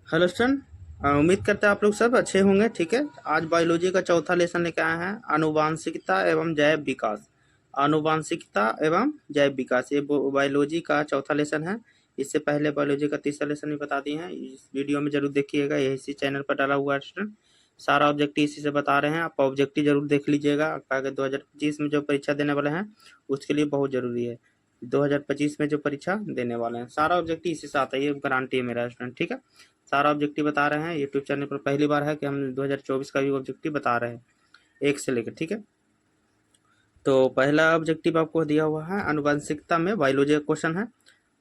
Hello student, उम्मीद करते हैं आप लोग सब अच्छे होंगे। ठीक है, आज बायोलॉजी का चौथा लेसन लेके आए हैं, आनुवांशिकता एवं जैव विकास। आनुवांशिकता एवं जैव विकास ये बायोलॉजी का चौथा लेसन है। इससे पहले बायोलॉजी का तीसरा लेसन भी बता दिए हैं, इस वीडियो में जरूर देखिएगा, ये इसी चैनल पर डाला हुआ है स्टूडेंट। सारा ऑब्जेक्टिव इसी से बता रहे हैं, आप ऑब्जेक्टिव जरूर देख लीजिएगा, आगे 2025 में जो परीक्षा देने वाले हैं उसके लिए बहुत जरूरी है। 2025 में जो परीक्षा देने वाले हैं सारा ऑब्जेक्टिव इसी से आता है, ये गारंटी है मेरा स्टूडेंट। ठीक है, सारा ऑब्जेक्टिव बता रहे हैं, यूट्यूब चैनल पर पहली बार है कि हम 2024 का भी ऑब्जेक्टिव बता रहे हैं, एक से लेकर। ठीक है, तो पहला ऑब्जेक्टिव आपको दिया हुआ है आनुवंशिकता में, बायोलॉजी का क्वेश्चन है।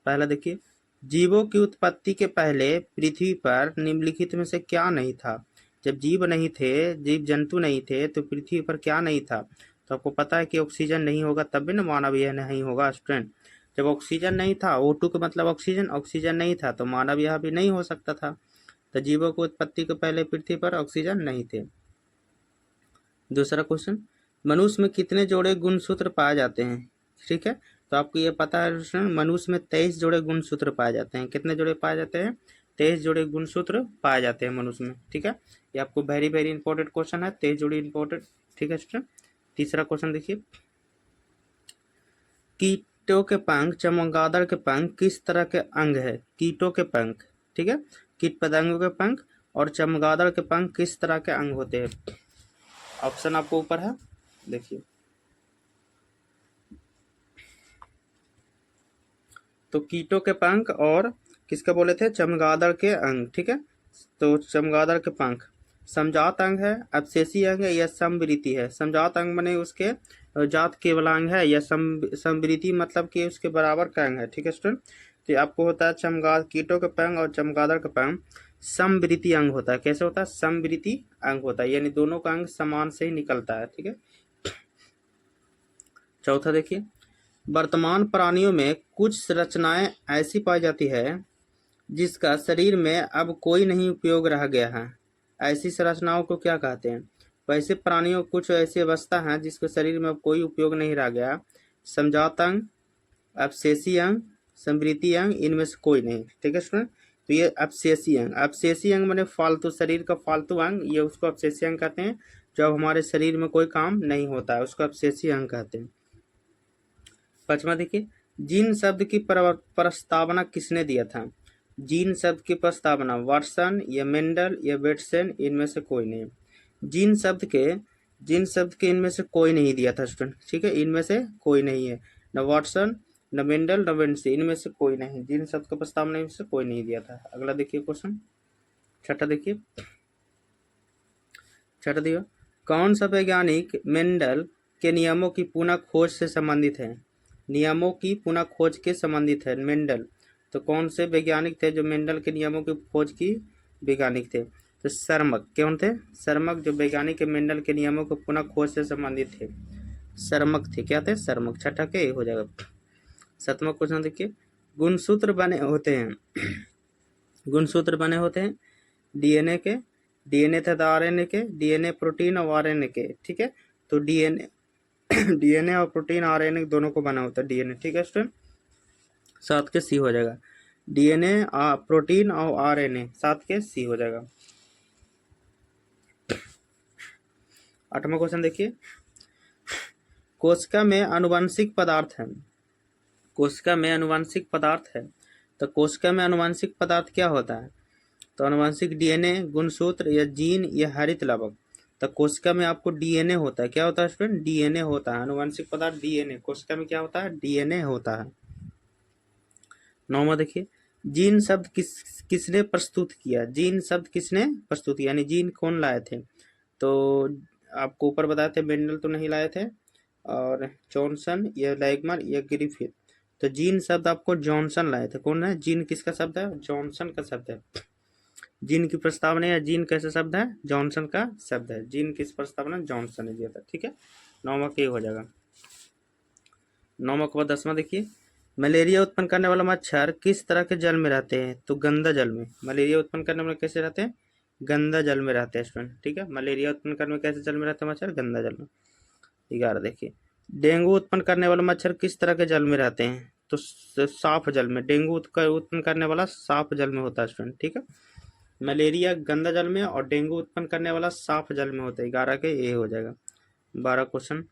पहला देखिए, जीवों की उत्पत्ति के पहले पृथ्वी पर निम्नलिखित में से क्या नहीं था। जब जीव नहीं थे, जीव जंतु नहीं थे, तो पृथ्वी पर क्या नहीं था। तो आपको पता है कि ऑक्सीजन नहीं होगा तब भी ना मानव यह नहीं होगा स्टूडेंट। जब ऑक्सीजन नहीं था, O2 का मतलब ऑक्सीजन, ऑक्सीजन नहीं था तो मानव यह भी नहीं हो सकता था। तो जीवों की उत्पत्ति के पहले पृथ्वी पर ऑक्सीजन नहीं थे। दूसरा क्वेश्चन, मनुष्य में कितने जोड़े गुणसूत्र पाए जाते हैं। ठीक है, तो आपको ये पता है मनुष्य में 23 जोड़े गुणसूत्र पाए जाते हैं। कितने जोड़े पाए जाते हैं? 23 जोड़े गुणसूत्र पाए जाते हैं मनुष्य में। ठीक है, ये आपको वेरी वेरी इंपॉर्टेंट क्वेश्चन है, 23 जोड़े इंपॉर्टेंट। ठीक है स्टूडेंट, तीसरा क्वेश्चन देखिए, कीटों के पंख, चमगादड़ के पंख किस तरह के अंग है। कीटों के पंख, ठीक है, कीट पतंगों के पंख और चमगादड़ के पंख किस तरह के अंग होते हैं। ऑप्शन आपको ऊपर है, देखिए। तो कीटों के पंख और किसके बोले थे, चमगादड़ के अंग। ठीक है, तो चमगादड़ के पंख समजात अंग है, अवशेषी अंग है या समवृत्ति है। समजात अंग बने उसके जात केवल अंग है, या समवृत्ति मतलब कि उसके बराबर का अंग है। ठीक है स्टूडेंट, तो आपको होता है कीटों के पंख और चमगादड़ का पंख समवृत्ति अंग होता है। कैसे होता है? समवृत्ति अंग होता है, यानी दोनों का अंग समान से ही निकलता है। ठीक है, चौथा देखिए, वर्तमान प्राणियों में कुछ संरचनाएं ऐसी पाई जाती है जिसका शरीर में अब कोई नहीं उपयोग रह गया है। ऐसी संरचनाओं को क्या कहते हैं? वैसे प्राणियों कुछ ऐसी अवस्था है जिसके शरीर में अब कोई उपयोग नहीं रह गया। समजात अंग, अपशेषी अंग, समवृत्ति अंग, इनमें से कोई नहीं। ठीक है स्टूडेंट, तो ये अपशेषी अंग, अपशेषी अंग माने फालतू, शरीर का फालतू अंग, ये उसको अपशेषी अंग कहते हैं। जब हमारे शरीर में कोई काम नहीं होता है उसको अपशेषी अंग कहते हैं। पांचवा देखिए, जीन शब्द की प्रस्तावना किसने दिया था। जीन शब्द की प्रस्तावना वाटसन या मेंडल या बेटसन, इनमें से कोई नहीं। जीन शब्द के इनमें से कोई नहीं दिया था स्टूडेंट। ठीक है, इनमें से कोई नहीं है, न वाटसन न मेंडल न बेटसन, इनमें से कोई नहीं। जीन शब्द का प्रस्तावना इनमें से कोई नहीं दिया था। अगला देखिए क्वेश्चन, छठा देखिए, छठा दिया, कौन सा वैज्ञानिक मेंडल के नियमों की पुनः खोज से संबंधित है। नियमों की पुनः खोज के संबंधित है मेंडल। तो कौन से वैज्ञानिक थे जो मेंडल के नियमों की खोज की वैज्ञानिक थे? तो शर्मक। कौन थे? शर्मक, जो वैज्ञानिक के मेंडल के नियमों को पुनः खोज से संबंधित थे, शर्मक थे। क्या थे? शर्मक। छठा के हो जाएगा। सातवां क्वेश्चन देखिए, गुणसूत्र बने होते हैं गुणसूत्र बने होते हैं डीएनए के, डीएनए तथा आरएनए के, डीएनए प्रोटीन और आरएनए के। ठीक है, तो डीएनए डीएनए और प्रोटीन आरएनए दोनों को बना होता है डीएनए। ठीक है स्टूडेंट, 7 के सी हो जाएगा। डीएनए प्रोटीन और आरएनए 7 के सी हो जाएगा। 8वां क्वेश्चन देखिए, कोशिका में अनुवांशिक पदार्थ है। कोशिका में अनुवांशिक पदार्थ है, तो कोशिका में अनुवांशिक पदार्थ क्या होता है? तो अनुवांशिक डीएनए, गुणसूत्र या जीन या हरित लवक। तो कोशिका में आपको डीएनए होता है। क्या होता है स्टूडेंट? डीएनए होता है। अनुवांशिक पदार्थ डीएनए, कोशिका में क्या होता है? डीएनए होता है। 9वां देखिए, जीन शब्द किसने प्रस्तुत किया। जीन शब्द किसने प्रस्तुत किया, यानी जीन कौन लाए थे? तो आपको ऊपर बताए थे, मेंडल तो नहीं लाए थे, और जॉनसन या लैगमर या ग्रिफिथ। तो जीन शब्द आपको जॉनसन लाए थे। कौन है? जीन किसका शब्द है? जॉनसन का शब्द है। जीन की प्रस्तावना या जीन कैसा शब्द है? जॉनसन का शब्द है। जीन किस प्रस्तावना? जॉनसन ने दिया था। ठीक है, 9वां के हो जाएगा। 9वां के बाद 10वां देखिए, मलेरिया उत्पन्न करने वाला मच्छर किस तरह के जल में रहते हैं? तो गंदा जल में। मलेरिया उत्पन्न करने वाले कैसे रहते हैं? गंदा जल में रहते हैं स्टूडेंट। ठीक है, मलेरिया उत्पन्न करने में कैसे जल में रहते हैं मच्छर? गंदा जल में। 11 देखिए, डेंगू उत्पन्न करने वाले मच्छर किस तरह के जल में रहते हैं? तो साफ जल में। डेंगू उत्पन्न करने वाला साफ जल में होता है स्टूडेंट। ठीक है, मलेरिया गंदा जल में और डेंगू उत्पन्न करने वाला साफ जल में होता है। 11 के ए हो जाएगा। 12 क्वेश्चन,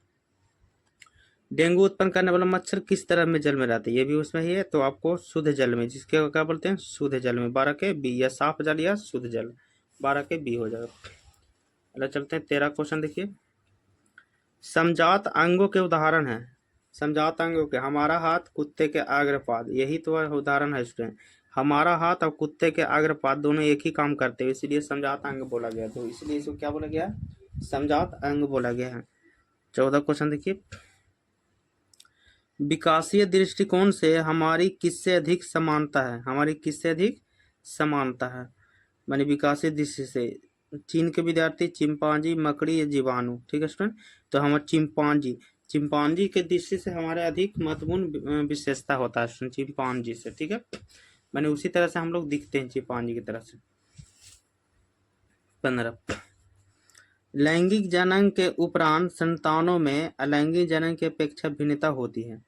डेंगू उत्पन्न करने वाला मच्छर किस तरह में जल में रहता है, ये भी उसमें ही है। तो आपको शुद्ध जल में, जिसके क्या बोलते हैं, शुद्ध जल में। 12 के बी, या साफ जल या शुद्ध जल। 12 के बी हो जाएगा। अगला चलते हैं 13 क्वेश्चन देखिए। समजात अंगों के उदाहरण है। समजात अंगों के, हमारा हाथ, कुत्ते के अग्रपाद, यही तो उदाहरण है स्टूडेंट। हमारा हाथ और कुत्ते के अग्रपाद दोनों एक ही काम करते हैं, इसलिए समजात अंग बोला गया। तो इसलिए इसको क्या बोला गया, समजात अंग बोला गया है। 14 क्वेश्चन देखिए। विकासीय दृष्टिकोण से हमारी किससे अधिक समानता है, हमारी किससे अधिक समानता है, मानी विकासीय दृष्टि से। चीन के विद्यार्थी, चिंपांजी, मकड़ी या जीवाणु। ठीक है स्टूडेंट, तो हमारे चिंपांजी, चिंपांजी के दृष्टि से हमारे अधिक महत्वपूर्ण विशेषता होता है चिंपांजी से। ठीक है, मैंने उसी तरह से हम लोग दिखते हैं चिंपांजी की तरह से। 15, लैंगिक जनन के उपरांत संतानों में अलैंगिक जनन की अपेक्षा भिन्नता होती है।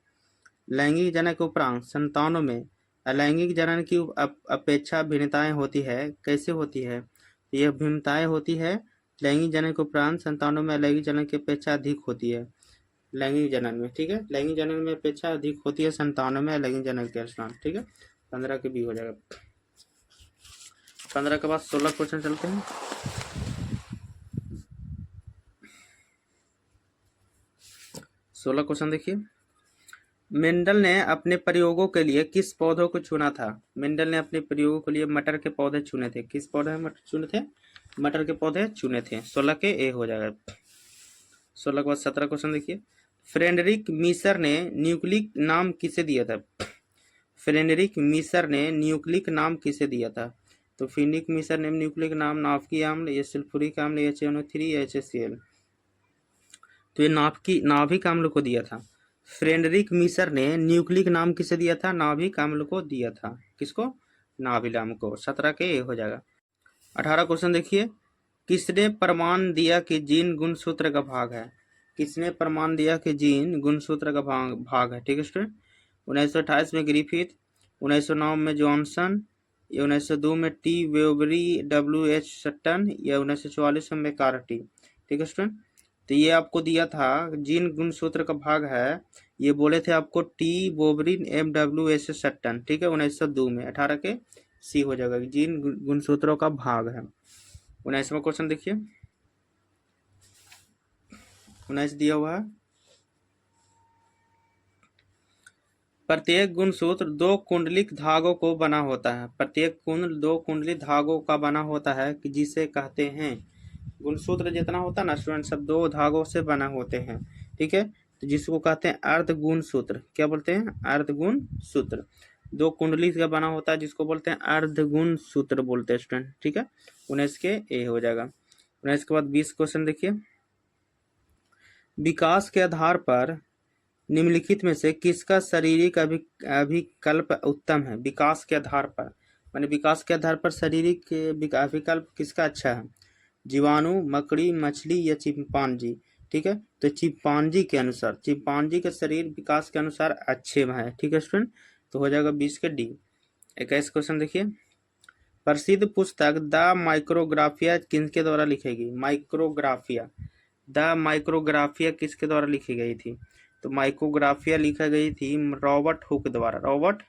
लैंगिक जनन के उपरांत संतानों में अलैंगिक जनन की अपेक्षा भिन्नताएं होती है। कैसे होती है, यह भिन्नताएं होती है लैंगिक जनन के उपरांत संतानों में अलैंगिक जनन की अपेक्षा अधिक होती है लैंगिक जनन में। ठीक है, लैंगिक जनन में अपेक्षा अधिक होती है संतानों में अलैंगिक जनन के अनुसार। ठीक है, 15 के बी हो जाएगा। 15 के बाद 16 क्वेश्चन चलते हैं। 16 क्वेश्चन देखिए। मेंडल ने अपने प्रयोगों के लिए किस पौधों को चुना था। मेंडल ने अपने प्रयोगों के लिए मटर के पौधे चुने थे। किस पौधे चुने थे, मटर के पौधे चुने थे। 16 के ए हो जाएगा। 16 के बाद 17 क्वेश्चन देखिए। फ्रेडरिक मीसर ने न्यूक्लिक नाम किसे दिया था। फ्रेडरिक मीसर ने न्यूक्लिक नाम किसे दिया था। तो फ्रेडरिक मीसर ने न्यूक्लिक नाम नाभिकीय अम्ल या सल्फ्यूरिक अम्ल या HNO3 या HCl, तो ये नाभिक अम्ल को दिया था। फ्रेडरिक मीसर ने न्यूक्लिक नाम किसे दिया था, नाभिक अम्ल को दिया था। किसको, नाभिक अम्ल को। 17 के ए हो जाएगा। 18 क्वेश्चन देखिए। किसने प्रमाण दिया कि जीन गुणसूत्र का भाग है। किसने प्रमाण दिया कि जीन गुणसूत्र का भाग है। ठीक है स्टूडेंट, 1928 में ग्रिफिथ, 1909 में जॉनसन, या 1902 में टी वेबरी, WH सट्टन, या 1944 में मैकार्टी। ठीक है स्टूडेंट, तो ये आपको दिया था जीन गुणसूत्र का भाग है, ये बोले थे आपको टी बोबरिन MWH सट्टन। ठीक है, 1902 में। 18 के सी हो जाएगा, जीन गुणसूत्रों का भाग है। 19वां क्वेश्चन देखिए। 19 दिया हुआ है। प्रत्येक गुणसूत्र 2 कुंडलिक धागों को बना होता है। प्रत्येक कुंडल 2 कुंडलिक धागों का बना होता है, कि जिसे कहते हैं, गुणसूत्र जितना होता है ना स्टूडेंट, सब 2 धागों से बना होते हैं। ठीक है, तो जिसको कहते हैं अर्ध गुण सूत्र। क्या बोलते हैं, अर्ध गुण सूत्र। 2 कुंडली का बना होता है, जिसको बोलते हैं अर्ध गुण सूत्र बोलते हैं स्टूडेंट। ठीक है, 19 के ए हो जाएगा। 19 के बाद 20 क्वेश्चन देखिए। विकास के आधार पर निम्नलिखित में से किसका शारीरिक अभिकल्प उत्तम है। विकास के आधार पर, माने विकास के आधार पर शारीरिक अभिकल्प किसका अच्छा है, जीवाणु, मकड़ी, मछली या चिंपांजी। ठीक है, तो चिंपांजी के अनुसार, चिंपांजी के शरीर विकास के अनुसार अच्छे में है। ठीक है स्टूडेंट, तो हो जाएगा 20 के डी। 21 क्वेश्चन देखिए। प्रसिद्ध पुस्तक द माइक्रोग्राफिया किसके द्वारा लिखी गई। माइक्रोग्राफिया, द माइक्रोग्राफिया किसके द्वारा लिखी गई थी। तो माइक्रोग्राफिया लिखा गई थी रॉबर्ट हुक द्वारा। रॉबर्ट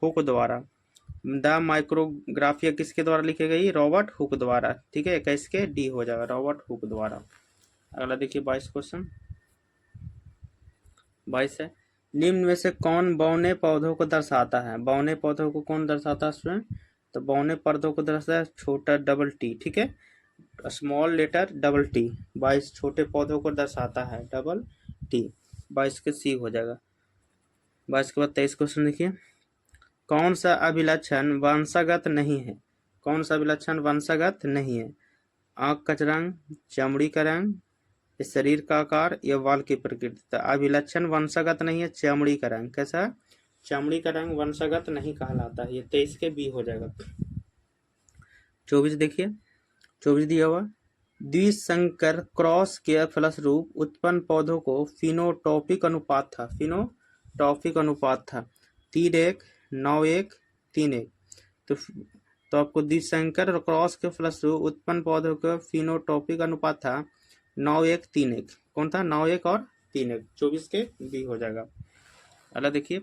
हुक द्वारा। द माइक्रोग्राफिया किसके द्वारा लिखी गई, रॉबर्ट हुक द्वारा। ठीक है, 21 के डी हो जाएगा, रॉबर्ट हुक द्वारा। अगला देखिए 22 क्वेश्चन। 22 है, निम्न में से कौन बौने पौधों को दर्शाता है। बौने पौधों को कौन दर्शाता है स्टूडेंट, तो बौने पौधों को दर्शाता है छोटा डबल टी। ठीक है, स्मॉल लेटर डबल टी। 22 छोटे पौधों को दर्शाता है, डबल टी। 22 के सी हो जाएगा। 22 के बाद 23 क्वेश्चन देखिए। कौन सा अभिलक्षण वंशगत नहीं है। कौन सा अभिलक्षण वंशगत नहीं है। आंख का रंग, चमड़ी का रंग, शरीर का आकार या वाल की प्रकृति। तो अभिलक्षण वंशगत नहीं है, चमड़ी का रंग। कैसा, चमड़ी का रंग वंशगत नहीं कहलाता है। ये 23 के बी हो जाएगा। 24 देखिए। 24 दिया हुआ, द्विसंकर क्रॉस के फलस्वरूप उत्पन्न पौधों को फिनोटॉपिक अनुपात था। फिनोटॉपिक अनुपात था 3:1, 9:1, 3:1। तो तो आपको द्विसंकर और क्रॉस के फलस्वरूप उत्पन्न पौधों का फिनोटॉपिक अनुपात था 9:1:3:1। कौन था? 9:1 और 3:1। 24 के बी हो जाएगा। अगला देखिए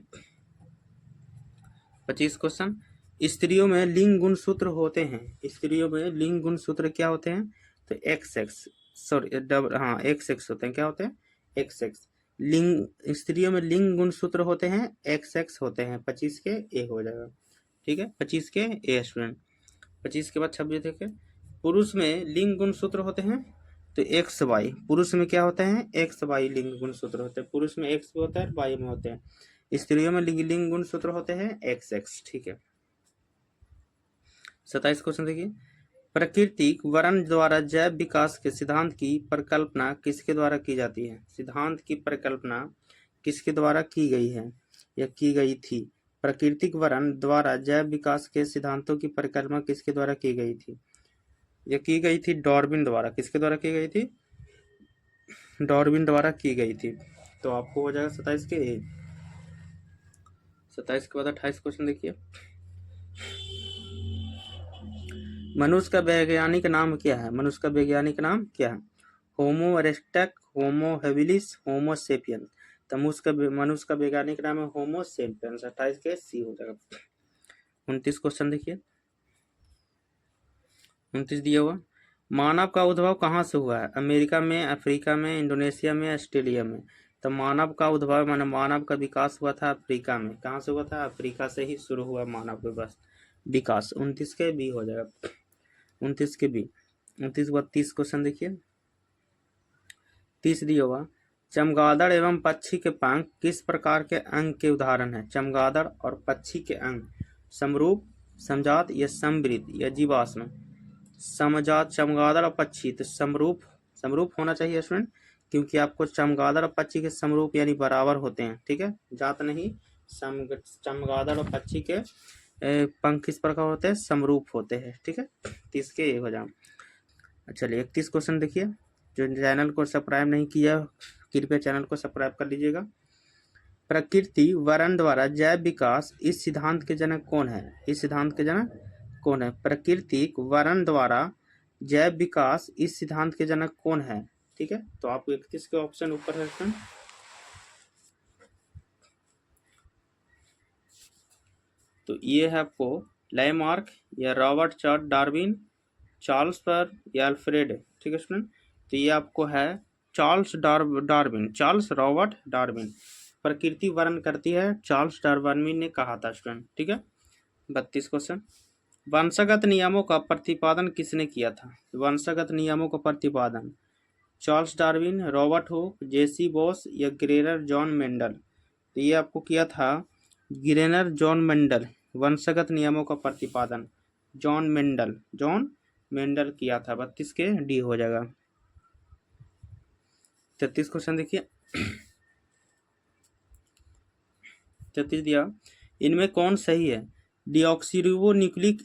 25 क्वेश्चन। स्त्रियों में लिंग गुणसूत्र होते हैं। स्त्रियों में लिंग गुणसूत्र क्या होते हैं? तो XX होते हैं। क्या होते हैं? XX। लिंग स्त्रियों में लिंग गुणसूत्र होते हैं XX होते हैं। 25 के ए हो जाएगा। ठीक है, 25 के ए स्टूडेंट। 25 के बाद 26 देखे। पुरुष में लिंग गुणसूत्र होते हैं तो XY। पुरुष में क्या होते हैं? XY लिंग गुणसूत्र होते हैं। पुरुष में X भी होता है, Y में होते हैं। स्त्रियों में लिंग गुणसूत्र होते हैं XX। ठीक है, 27 क्वेश्चन देखिए। प्राकृतिक वर्ण द्वारा जैव विकास के सिद्धांत की परिकल्पना किसके द्वारा की जाती है? सिद्धांत की परिकल्पना किसके द्वारा की गई है या की गई थी? प्राकृतिक वर्ण द्वारा जैव विकास के सिद्धांतों की परिकल्पना किसके द्वारा की गई थी? यह की गई थी डार्विन द्वारा। किसके द्वारा की गई थी? डार्विन द्वारा की गई थी। तो आपको हो जाएगा 27 के ए। 27 के बाद 28 क्वेश्चन देखिए। मनुष्य का वैज्ञानिक नाम क्या है? मनुष्य का वैज्ञानिक नाम क्या है? होमो इरेक्टस, होमो हेबिलिस, होमो सेपियंस। तो मनुष्य का वैज्ञानिक नाम है होमो सेपियंस। 28 के सी हो जाएगा। 29 क्वेश्चन देखिए। 29 दिया हुआ। मानव का उद्भव कहाँ से हुआ है? अमेरिका में, अफ्रीका में, इंडोनेशिया में, ऑस्ट्रेलिया में। तो मानव का उद्भव माने मानव का विकास हुआ था अफ्रीका में। कहाँ से हुआ था? अफ्रीका से ही शुरू हुआ मानव का विकास। 29 के बी हो जाएगा। 29 के बी। 29 के बाद 30 क्वेश्चन देखिए। 30 दिया हुआ। चमगादड़ एवं पक्षी के पंख किस प्रकार के अंग के उदाहरण है? चमगादड़ और पक्षी के अंग समरूप, समजात या समवृत्त या जीवाश्म? समजात चमगादड़ और पक्षी, तो समरूप होना चाहिए स्टूडेंट, क्योंकि आपको चमगादड़ और पक्षी के समरूप यानी बराबर होते हैं। ठीक है, जात नहीं। चमगादड़ और पक्षी के पंख किस प्रकार होते हैं? समरूप होते हैं। ठीक है, 30 के ए हो जाए। चलिए 31 क्वेश्चन देखिए। जो चैनल को सब्सक्राइब नहीं किया कृपया चैनल को सब्सक्राइब कर लीजिएगा। प्रकृति वर्ण द्वारा जैव विकास इस सिद्धांत के जनक कौन है? इस सिद्धांत के जनक कौन है? प्राकृतिक वर्ण द्वारा जैव विकास इस सिद्धांत के जनक कौन है? ठीक है, तो आपको 31 के ऑप्शन ऊपर है। तो ये है आपको लैमार्क या रॉबर्ट चार्ल्स डार्विन, चार्ल्स पर या अल्फ्रेड। ठीक है स्टूडेंट, तो ये आपको है Charles Darwin, Charles Robert Darwin. प्रकृति वर्ण करती है चार्ल्स डार्विन ने कहा था स्टूडेंट। ठीक है, 32 क्वेश्चन। वंशगत नियमों का प्रतिपादन किसने किया था? वंशगत नियमों का प्रतिपादन चार्ल्स डार्विन, रॉबर्ट हुक, जेसी बॉस या ग्रेनर जॉन मेंडल। तो ये आपको किया था ग्रेनर जॉन मेंडल। वंशगत नियमों का प्रतिपादन जॉन मेंडल किया था। 32 के डी हो जाएगा। 33 क्वेश्चन देखिए। 33 दिया। इनमें कौन सही है? डीऑक्सीरिबोन्यूक्लिक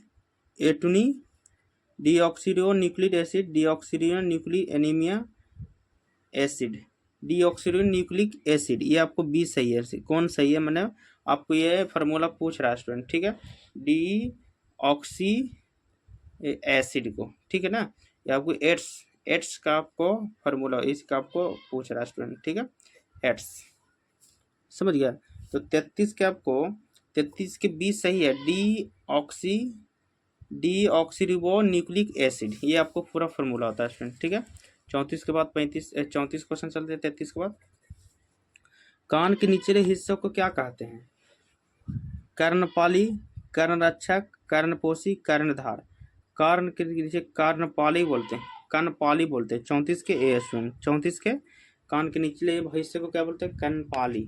एसिड, डीऑक्सीरिबोन्यूक्लिक एनीमिया एसिड, डीऑक्सीरिबोन्यूक्लिक एसिड। ये आपको बी सही है। कौन सही है? मैंने आपको ये फार्मूला पूछ रहा है स्टूडेंट। ठीक है, डीऑक्सी एसिड को, ठीक है ना, ये आपको एट्स का आपको फार्मूला इसका आपको पूछ रहा है स्टूडेंट। ठीक है, एट्स समझ गया। तो 33 के आपको 33 के बी सही है, डीऑक्सीरिबोन्यूक्लिक एसिड। ये आपको पूरा फार्मूला होता है स्टूडेंट। ठीक है, 34 के बाद 34 क्वेश्चन चलते हैं। 33 के बाद कान के निचले हिस्सों को क्या कहते हैं? कर्णपाली, कर्णरक्षक, कर्णपोशी, कर्णधार। कान के नीचे कर्णपाली बोलते हैं, कर्णपाली बोलते हैं। 34 के ए स्टूडेंट। 34 के कान के निचले हिस्से को क्या बोलते हैं? कर्णपाली।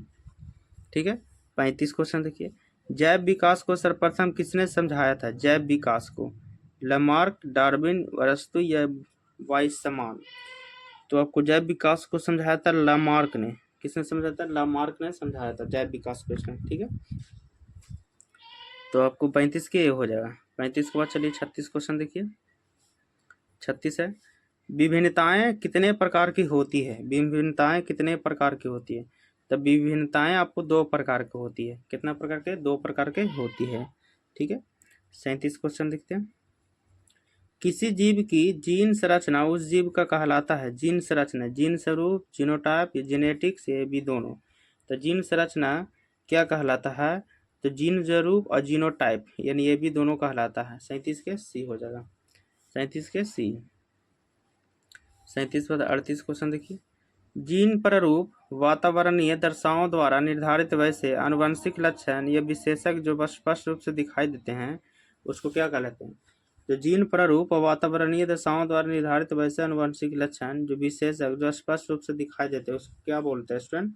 ठीक है, 35 क्वेश्चन देखिए। जैव विकास को सर्वप्रथम किसने समझाया था? जैव विकास को लमार्क, डार्विन, अरस्तु या वाइसमान। तो आपको जैव विकास को समझाया था लामार्क ने। किसने समझाया था? लामार्क ने समझाया था जैव विकास को। ठीक है, तो आपको 35 के हो जाएगा। 35 के बाद चलिए 36 क्वेश्चन देखिए। 36 है, विभिन्नताएं कितने प्रकार की होती है? विभिन्नताएं कितने प्रकार की होती है? तब विभिन्नताएं आपको 2 प्रकार की होती है। कितना प्रकार के? 2 प्रकार के होती है। ठीक है, 37 क्वेश्चन देखते हैं। किसी जीव की जीन संरचना उस जीव का कहलाता है। जीन संरचना, जीन स्वरूप, जीनोटाइप, जेनेटिक्स, ये भी दोनों। तो जीन संरचना क्या कहलाता है? तो जीन स्वरूप और जीनोटाइप, यानी ये भी दोनों कहलाता है। 37 के सी हो जाएगा, 37 के सी। 37 पर 38 क्वेश्चन देखिए। जीन प्रारूप वातावरणीय दर्शाओं द्वारा निर्धारित वैसे आनुवंशिक लक्षण या विशेषक जो स्पष्ट रूप से दिखाई देते हैं उसको क्या कहलाते हैं? जो जीन प्रारूप और वातावरणीय दशाओं द्वारा निर्धारित वैसे आनुवंशिक लक्षण जो विशेषक जो स्पष्ट रूप से दिखाई देते हैं उसको क्या बोलते हैं स्टूडेंट?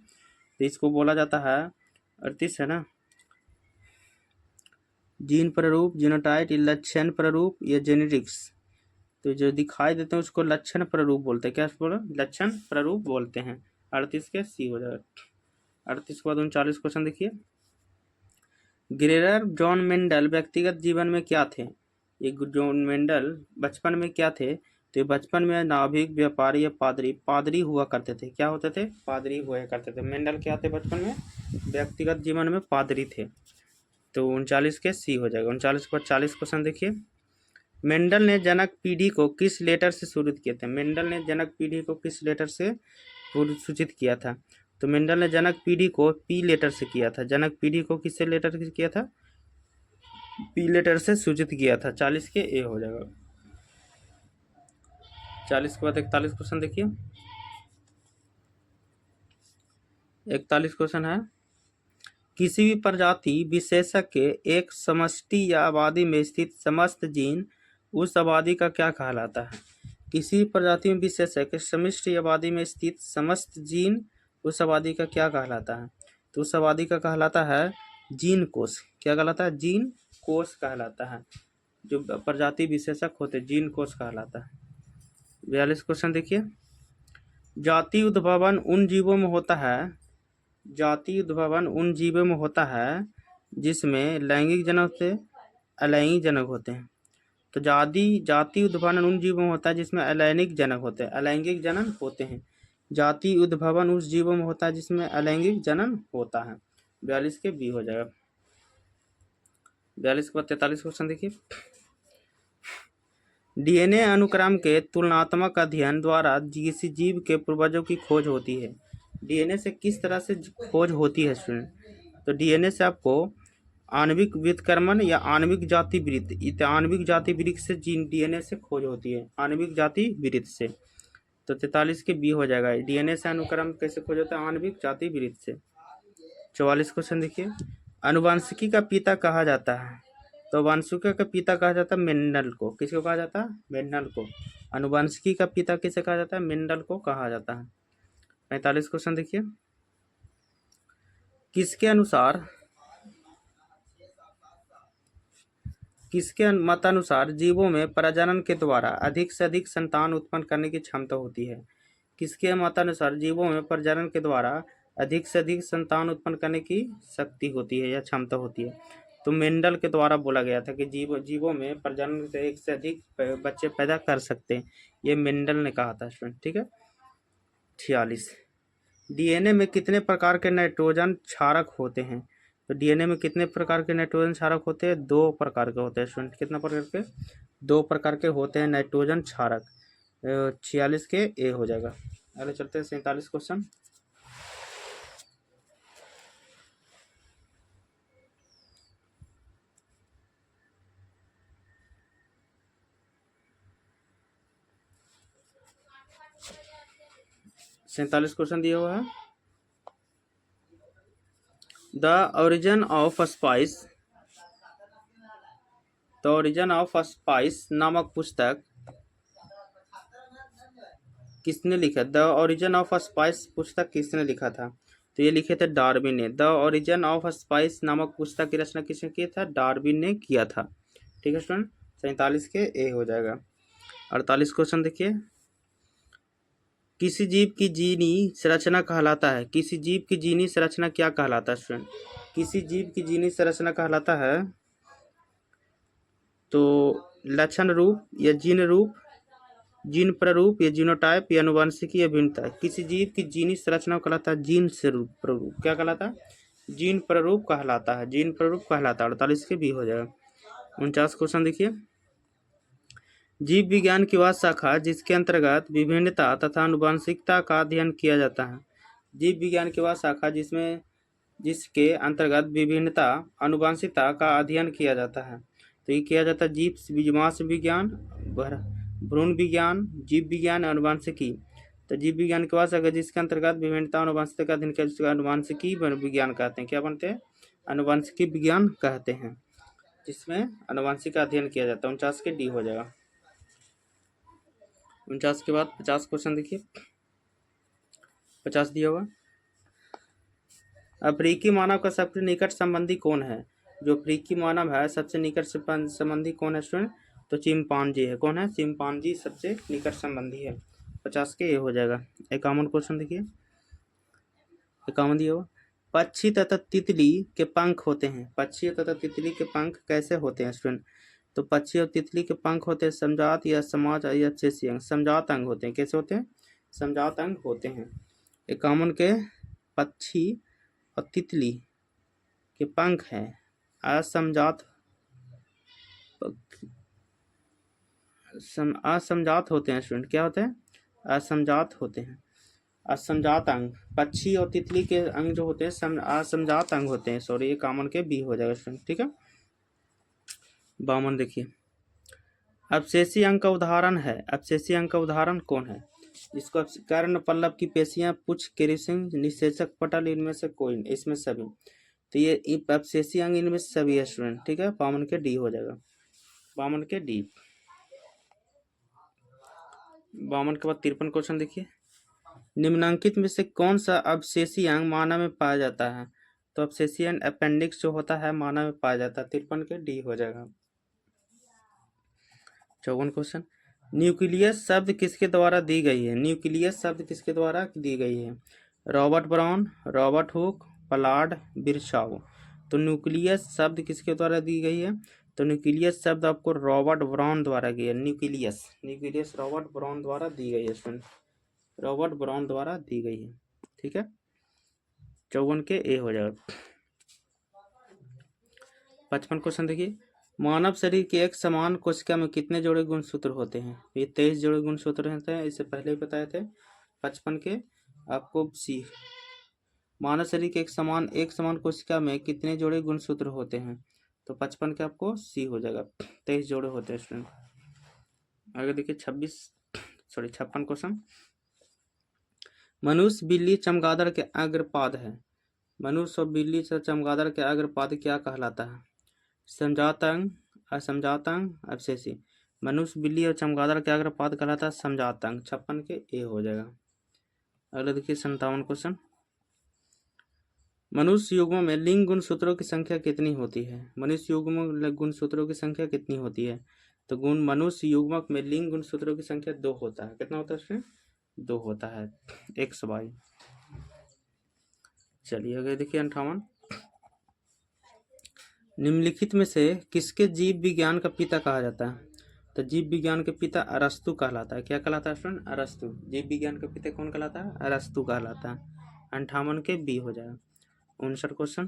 तो इसको बोला जाता है, 38 है ना, जीन प्रारूप, जीनोटाइप, लक्षण प्रारूप या जेनेटिक्स। तो जो दिखाई देते हैं उसको लक्षण प्रारूप बोलते हैं। क्या बोलो? लक्षण प्रारूप बोलते हैं। 38 के सी हो जाएगा। 38 के बाद 39 क्वेश्चन देखिए। ग्रेगर जॉन मेंडल व्यक्तिगत जीवन में क्या थे? ये जॉन मेंडल बचपन में क्या थे? तो बचपन में नाभिक, व्यापारी या पादरी हुआ करते थे। क्या होते थे? पादरी हुआ करते थे। मेंडल क्या थे बचपन में? व्यक्तिगत जीवन में पादरी थे। तो 39 के सी हो जाएगा। 39 के बाद 40 क्वेश्चन देखिए। मेंडल ने जनक पीढ़ी को किस लेटर से सूचित किया था? मेंडल ने जनक पीढ़ी को किस लेटर से सूचित किया था? तो मेंडल ने जनक पीढ़ी को पी लेटर से किया था। जनक पीढ़ी को किससे लेटर से किया था? पी लेटर से सूचित किया था। 40 के ए हो जाएगा। 40 के बाद 41 क्वेश्चन देखिए। 41 क्वेश्चन है, किसी भी प्रजाति विशेषक के एक समष्टि या आबादी में स्थित समस्त जीन उस आबादी का क्या कहलाता है? किसी प्रजाति में विशेषक समष्टि आबादी में स्थित समस्त जीन उस आबादी का क्या कहलाता है? तो उस आबादी का कहलाता है जीन कोश। क्या कहलाता है? जीन कोश कहलाता है। जो प्रजाति विशेषक होते जीन कोश कहलाता है। 42 क्वेश्चन देखिए। जाति उद्भवन उन जीवों में होता है, जाति उद्भवन उन जीवों में होता है जिसमें लैंगिक जनक से अलैंगिक जनक होते हैं। तो जाति उद्भवन उन जीवों में होता है जिसमें अलैंगिक जनक होते हैं, अलैंगिक जनन होते हैं। जाति उद्भवन उस जीवों में होता है जिसमें अलैंगिक जनन होता है। 42 के बी हो जाएगा। 42 के बाद 43 क्वेश्चन देखिए। डीएनए अनुक्रम के तुलनात्मक अध्ययन द्वारा किसी जीव के पूर्वजों की खोज होती है। डीएनए से किस तरह से खोज होती है स्टूडेंट? तो डीएनए से आपको आणविक व्युत्क्रमण या आणविक जाति वृत्त, आणविक जाति वृत्त से डीएनए से खोज होती है, आणविक जाति वृत्त से। तो 43 के बी हो जाएगा। डीएनए से अनुक्रम कैसे खोज होता है? आणविक जाति वृत्त से। 44 क्वेश्चन देखिए। अनुवांशिकी का पिता कहा जाता है। तो वांशिकी का पिता कहा जाता है मेंडल को। किसको कहा जाता है? मेंडल को। अनुवांशिकी का पिता किसे कहा जाता है? मेंडल को कहा जाता है। 45 क्वेश्चन देखिए। किसके मतानुसार जीवों में प्रजनन के द्वारा अधिक से अधिक संतान उत्पन्न करने की क्षमता होती है? किसके मतानुसार जीवों में प्रजनन के द्वारा अधिक से अधिक संतान उत्पन्न करने की शक्ति होती है या क्षमता होती है? तो मेंडल के द्वारा बोला गया था कि जीवों में प्रजनन से एक से अधिक बच्चे पैदा कर सकते हैं। ये मेंडल ने कहा था स्टूडेंट, ठीक है। 46। डीएनए में कितने प्रकार के नाइट्रोजन क्षारक होते हैं? तो डीएनए में कितने प्रकार के नाइट्रोजन क्षारक होते हैं? 2 प्रकार के होते हैं स्टूडेंट। कितना प्रकार के? 2 प्रकार के होते हैं नाइट्रोजन क्षारक। 46 के ए हो जाएगा। अगले चलते हैं 47 क्वेश्चन। क्वेश्चन दिया हुआ है। The origin of spice, the origin of spice नामक पुस्तक किसने लिखा? द ओरिजिन ऑफ स्पाइस पुस्तक किसने लिखा था? तो ये लिखे थे डार्विन ने। द ओरिजिन ऑफ स्पाइस नामक पुस्तक की रचना किसने किया था? डार्विन ने किया था, ठीक है स्टूडेंट। 47 के ए हो जाएगा। 48 क्वेश्चन देखिए। किसी जीव की जीनी संरचना कहलाता है। किसी जीव की जीनी संरचना क्या कहलाता है स्टूडेंट? किसी जीव की जीनी संरचना कहलाता है तो लक्षण रूप या जीन रूप, जीन प्रारूप या जीनोटाइप या अनुवांशिकी या भिन्नता। किसी जीव की जीनी संरचना कहलाता है जीन स्वरूप प्रारूप। क्या कहलाता है? जीन प्रारूप कहलाता है, जीन प्रारूप कहलाता है। 48 के बी हो जाएगा। 49 क्वेश्चन देखिए, जीव विज्ञान की वह शाखा जिसके अंतर्गत विभिन्नता तथा आनुवंशिकता का अध्ययन किया जाता है। जीव विज्ञान की वह शाखा जिसके अंतर्गत विभिन्नता आनुवंशिकता का अध्ययन किया जाता है। तो ये किया जाता है जीवाश्म विज्ञान, भ्रूण विज्ञान, जीव विज्ञान, आनुवंशिकी। तो जीव विज्ञान की वह शाखा जिसके अंतर्गत विभिन्नता आनुवंशिकता का अध्ययन किया जाता है, आनुवंशिकी विज्ञान कहते हैं। क्या बनते हैं? आनुवंशिकी विज्ञान कहते हैं, जिसमें आनुवंशिक का अध्ययन किया जाता है। 49 के डी हो जाएगा। 49 के बाद 50 क्वेश्चन देखिए, 50 दिया हुआ, अफ्रीकी मानव का सबसे निकट संबंधी कौन है? जो अफ्रीकी मानव है सबसे निकट संबंधी कौन है स्टूडेंट? तो चिंपांजी है। कौन है? चिंपांजी सबसे निकट संबंधी है। 50 के ये हो जाएगा। 51 क्वेश्चन देखिए, 51 दिया हुआ, पक्षी तथा तितली के पंख होते हैं। पक्षी तथा तितली के पंख कैसे होते हैं स्टूडेंट? तो पक्षी और तितली के पंख होते हैं समजात या समाज या अवशेषी अंग। समजात अंग होते हैं। कैसे होते हैं? समजात अंग होते हैं। 51 के पक्षी और तितली के पंख हैं असमजात होते हैं स्टूडेंट। क्या होते हैं? असमजात होते हैं। असमजात अंग, पक्षी और तितली के अंग जो होते हैं असमजात अंग होते हैं। सॉरी, ये कॉमन के बी हो जाएगा स्टूडेंट। ठीक है। 52 देखिए, अवशेषी अंग का उदाहरण है। अवशेषी अंग का उदाहरण कौन है? इसको कर्ण पल्लव की पेशियां, पुच्छ, केरिसिंग, निषेचक पटल, इनमें से कोई, इसमें सभी। तो ये अवशेषी अंग इनमें से सभी है स्टूडेंट। ठीक है। 52 के डी हो जाएगा। 52 के डी। 52 के बाद 53 क्वेश्चन देखिए, निम्नलिखित में से कौन सा अवशेषी अंग मानव में पाया जाता है? तो अवशेषी अंग अपेंडिक्स जो होता है मानव में पाया जाता है। 53 के डी हो जाएगा। 54 क्वेश्चन, न्यूक्लियस शब्द किसके द्वारा दी गई है? न्यूक्लियस शब्द किसके द्वारा दी गई है? रॉबर्ट ब्राउन, रॉबर्ट हुक, पलार्ड, बिरशाउ। तो न्यूक्लियस शब्द किसके द्वारा दी गई है? तो न्यूक्लियस शब्द आपको रॉबर्ट ब्राउन द्वारा दी है। न्यूक्लियस रॉबर्ट ब्राउन द्वारा दी गई है स्टूडेंट। रॉबर्ट ब्राउन द्वारा दी गई है। ठीक है। 54 के ए हो जाएगा। 55 क्वेश्चन देखिए, मानव शरीर के एक समान कोशिका में कितने जोड़े गुणसूत्र होते हैं? ये 23 जोड़े गुणसूत्र होते हैं। इससे पहले ही बताए थे। 55 के आपको सी, मानव शरीर के एक समान कोशिका में कितने जोड़े गुणसूत्र होते हैं? तो 55 के आपको सी हो जाएगा। 23 जोड़े होते हैं स्टूडेंट। आगे देखिए 56 क्वेश्चन, मनुष्य, बिल्ली, चमगादड़ के अग्रपाद है। मनुष्य और बिल्ली से चमगादड़ के अग्रपाद क्या कहलाता है? समजात अंग, असमजात अंग, अवशेषी। मनुष्य, बिल्ली और चमगादड़ के अग्रपाद कहलाता है समजात अंग। 56 के ए हो जाएगा। अगला देखिए 57 क्वेश्चन, मनुष्य युग्म में लिंग गुणसूत्रों की संख्या कितनी होती है? मनुष्य युग्म में गुणसूत्रों की संख्या कितनी होती है? तो मनुष्य युग्मक में लिंग गुणसूत्रों की संख्या 2 होता है। कितना होता है इसमें? 2 होता है। 122। चलिए आगे देखिए 58, निम्नलिखित में से किसके जीव विज्ञान का पिता कहा जाता है? तो जीव विज्ञान के पिता अरस्तु कहलाता है। क्या कहलाता है स्टूडेंट? अरस्तु। जीव विज्ञान के पिता कौन कहलाता है? अरस्तु कहलाता है। 58 के बी हो जाएगा। 59 क्वेश्चन,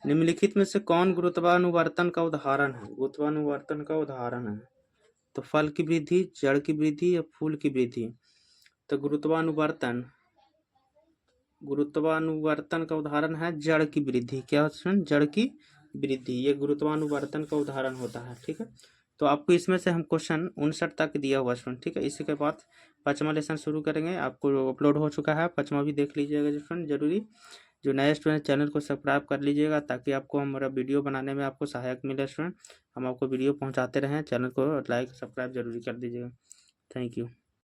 निम्नलिखित में से कौन गुरुत्वानुवर्तन का उदाहरण है? गुरुत्वानुवर्तन का उदाहरण है। तो फल की वृद्धि, जड़ की वृद्धि या फूल की वृद्धि? तो गुरुत्वानुवर्तन का उदाहरण है जड़ की वृद्धि। क्या होता है? जड़ की वृद्धि, ये गुरुत्वानुवर्तन का उदाहरण होता है। ठीक है। तो आपको इसमें से हम क्वेश्चन 59 तक दिया हुआ स्टूडेंट। ठीक है। इसी के बाद 5वां लेसन शुरू करेंगे। आपको अपलोड हो चुका है, 5वां भी देख लीजिएगा स्टूडेंट जरूरी। जो नए स्टूडेंट चैनल को सब्सक्राइब कर लीजिएगा ताकि आपको हमारा वीडियो बनाने में आपको सहायक मिले स्टूडेंट। हम आपको वीडियो पहुंचाते रहें। चैनल को लाइक सब्सक्राइब जरूरी कर दीजिएगा। Thank you.